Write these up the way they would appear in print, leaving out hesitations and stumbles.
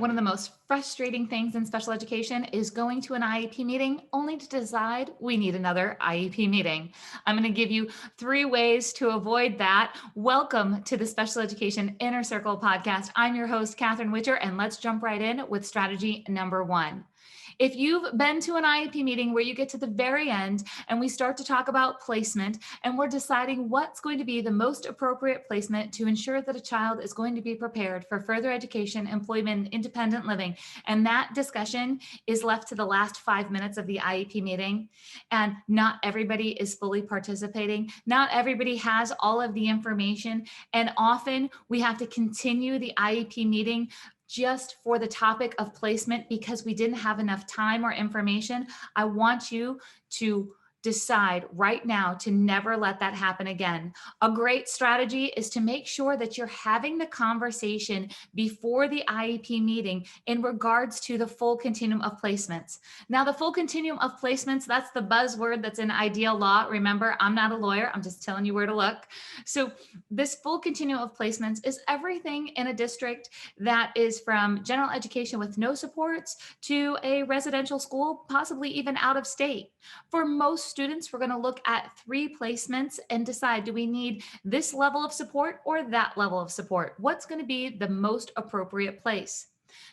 One of the most frustrating things in special education is going to an IEP meeting only to decide we need another IEP meeting. I'm going to give you 3 ways to avoid that. Welcome to the Special Education Inner Circle podcast. I'm your host, Catherine Witcher, and let's jump right in with strategy number 1. If you've been to an IEP meeting where you get to the very end and we start to talk about placement and we're deciding what's going to be the most appropriate placement to ensure that a child is going to be prepared for further education, employment, independent living, and that discussion is left to the last 5 minutes of the IEP meeting, and not everybody is fully participating, not everybody has all of the information, and often we have to continue the IEP meeting just for the topic of placement because we didn't have enough time or information. I want you to decide right now to never let that happen again. A great strategy is to make sure that you're having the conversation before the IEP meeting in regards to the full continuum of placements. Now, the full continuum of placements, that's the buzzword that's in ideal law. Remember, I'm not a lawyer. I'm just telling you where to look. So this full continuum of placements is everything in a district that is from general education with no supports to a residential school, possibly even out of state. For most students, we're going to look at 3 placements and decide, do we need this level of support or that level of support? What's going to be the most appropriate place?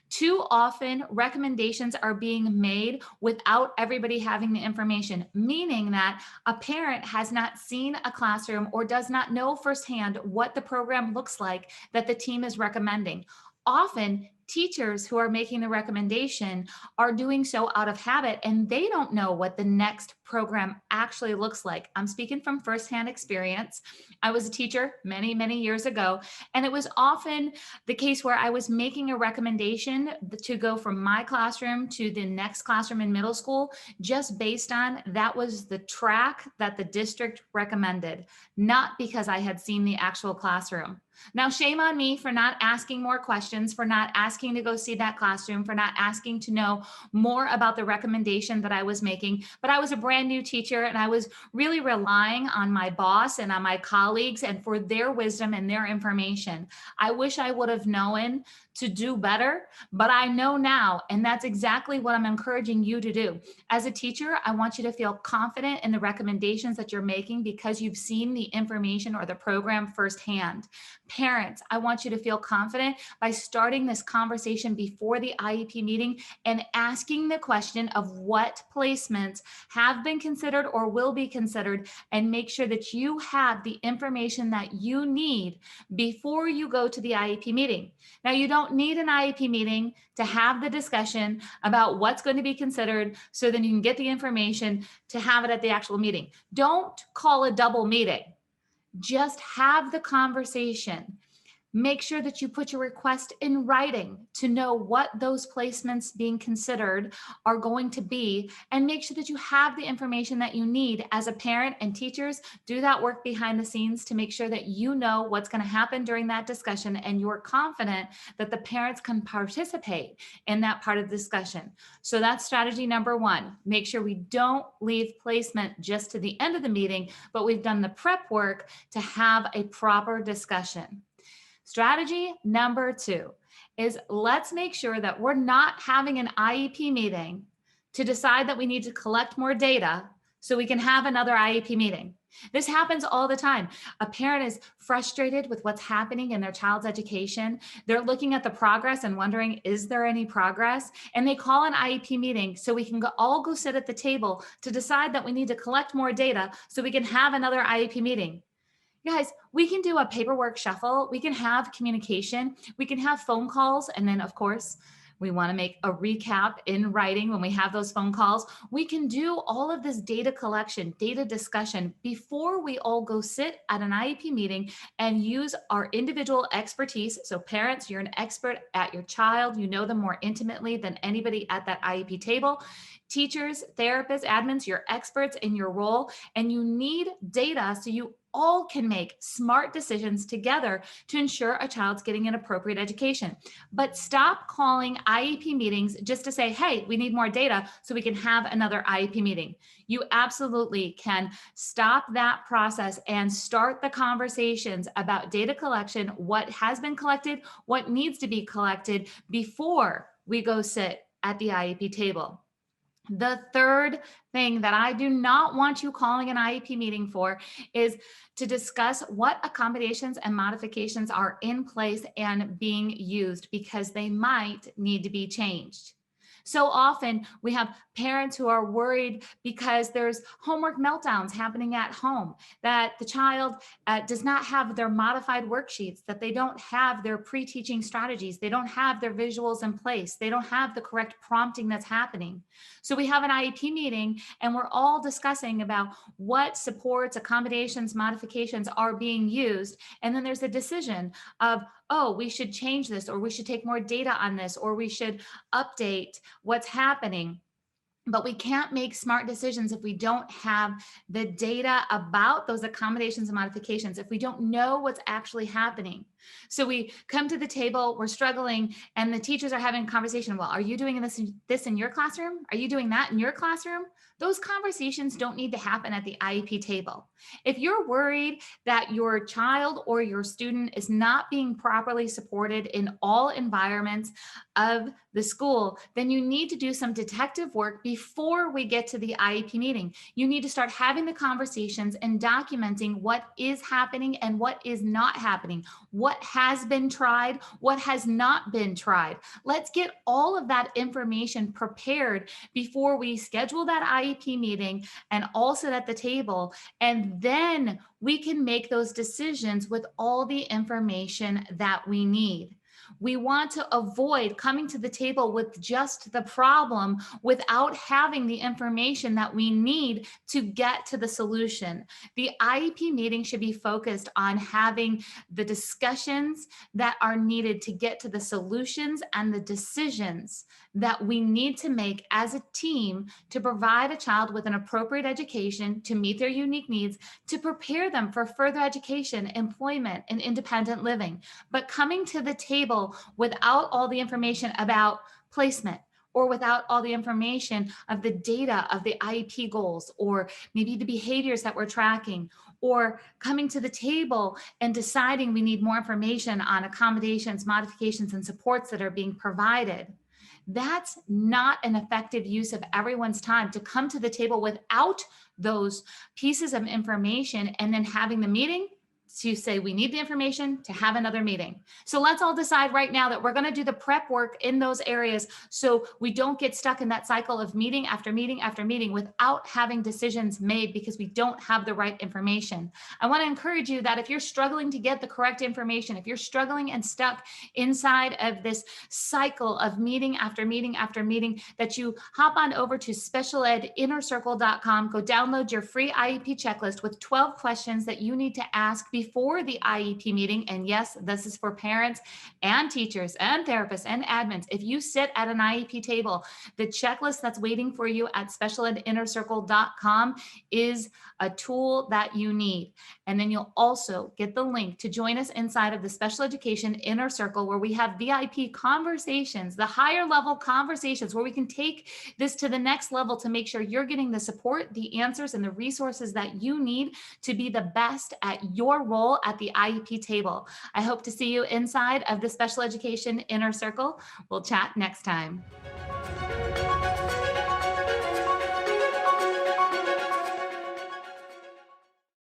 Too often, recommendations are being made without everybody having the information, meaning that a parent has not seen a classroom or does not know firsthand what the program looks like that the team is recommending. Often, teachers who are making the recommendation are doing so out of habit and they don't know what the next program actually looks like. I'm speaking from firsthand experience. I was a teacher many, many years ago, and it was often the case where I was making a recommendation to go from my classroom to the next classroom in middle school just based on that was the track that the district recommended, not because I had seen the actual classroom. Now, shame on me for not asking more questions, for not asking to go see that classroom, for not asking to know more about the recommendation that I was making. But I was a brand new teacher and I was really relying on my boss and on my colleagues and for their wisdom and their information. I wish I would have known to do better, but I know now, and that's exactly what I'm encouraging you to do. As a teacher, I want you to feel confident in the recommendations that you're making because you've seen the information or the program firsthand. Parents, I want you to feel confident by starting this conversation before the IEP meeting and asking the question of what placements have been considered or will be considered, and make sure that you have the information that you need before you go to the IEP meeting. Now, you don't need an IEP meeting to have the discussion about what's going to be considered so then you can get the information to have it at the actual meeting. Don't call a double meeting. Just have the conversation. Make sure that you put your request in writing to know what those placements being considered are going to be, and make sure that you have the information that you need. As a parent and teachers, do that work behind the scenes to make sure that you know what's going to happen during that discussion and you're confident that the parents can participate in that part of the discussion. So that's strategy number 1. Make sure we don't leave placement just to the end of the meeting, but we've done the prep work to have a proper discussion. Strategy number 2 is let's make sure that we're not having an IEP meeting to decide that we need to collect more data so we can have another IEP meeting. This happens all the time. A parent is frustrated with what's happening in their child's education. They're looking at the progress and wondering, is there any progress? And they call an IEP meeting so we can all go sit at the table to decide that we need to collect more data so we can have another IEP meeting. Guys, we can do a paperwork shuffle. We can have communication. We can have phone calls. And then, of course, we want to make a recap in writing when we have those phone calls. We can do all of this data collection, data discussion before we all go sit at an IEP meeting and use our individual expertise. So parents, you're an expert at your child. You know them more intimately than anybody at that IEP table. Teachers, therapists, admins, you're experts in your role, and you need data so you all can make smart decisions together to ensure a child's getting an appropriate education. But stop calling IEP meetings just to say, hey, we need more data so we can have another IEP meeting. You absolutely can stop that process and start the conversations about data collection, what has been collected, what needs to be collected before we go sit at the IEP table. The third thing that I do not want you calling an IEP meeting for is to discuss what accommodations and modifications are in place and being used, because they might need to be changed. So often we have parents who are worried because there's homework meltdowns happening at home, that the child does not have their modified worksheets, that they don't have their pre-teaching strategies, they don't have their visuals in place, they don't have the correct prompting that's happening. So we have an IEP meeting and we're all discussing about what supports, accommodations, modifications are being used. And then there's a decision of, oh, we should change this, or we should take more data on this, or we should update what's happening. But we can't make smart decisions if we don't have the data about those accommodations and modifications, if we don't know what's actually happening. So we come to the table, we're struggling, and the teachers are having a conversation. Well, are you doing this in your classroom? Are you doing that in your classroom? Those conversations don't need to happen at the IEP table. If you're worried that your child or your student is not being properly supported in all environments of the school, then you need to do some detective work before we get to the IEP meeting. You need to start having the conversations and documenting what is happening and what is not happening, what has been tried, what has not been tried. Let's get all of that information prepared before we schedule that IEP meeting and all sit at the table. And then we can make those decisions with all the information that we need. We want to avoid coming to the table with just the problem without having the information that we need to get to the solution. The IEP meeting should be focused on having the discussions that are needed to get to the solutions and the decisions that we need to make as a team to provide a child with an appropriate education to meet their unique needs, to prepare them for further education, employment, and independent living. But coming to the table without all the information about placement, or without all the information of the data of the IEP goals, or maybe the behaviors that we're tracking, or coming to the table and deciding we need more information on accommodations, modifications, and supports that are being provided. That's not an effective use of everyone's time to come to the table without those pieces of information and then having the meeting to say we need the information to have another meeting. So let's all decide right now that we're going to do the prep work in those areas so we don't get stuck in that cycle of meeting after meeting after meeting without having decisions made because we don't have the right information. I want to encourage you that if you're struggling to get the correct information, if you're struggling and stuck inside of this cycle of meeting after meeting after meeting, that you hop on over to specialedinnercircle.com, go download your free IEP checklist with 12 questions that you need to ask before the IEP meeting. And yes, this is for parents and teachers and therapists and admins. If you sit at an IEP table, the checklist that's waiting for you at specialedinnercircle.com is a tool that you need. And then you'll also get the link to join us inside of the Special Education Inner Circle, where we have VIP conversations, the higher level conversations, where we can take this to the next level to make sure you're getting the support, the answers, and the resources that you need to be the best at your role at the IEP table. I hope to see you inside of the Special Education Inner Circle. We'll chat next time.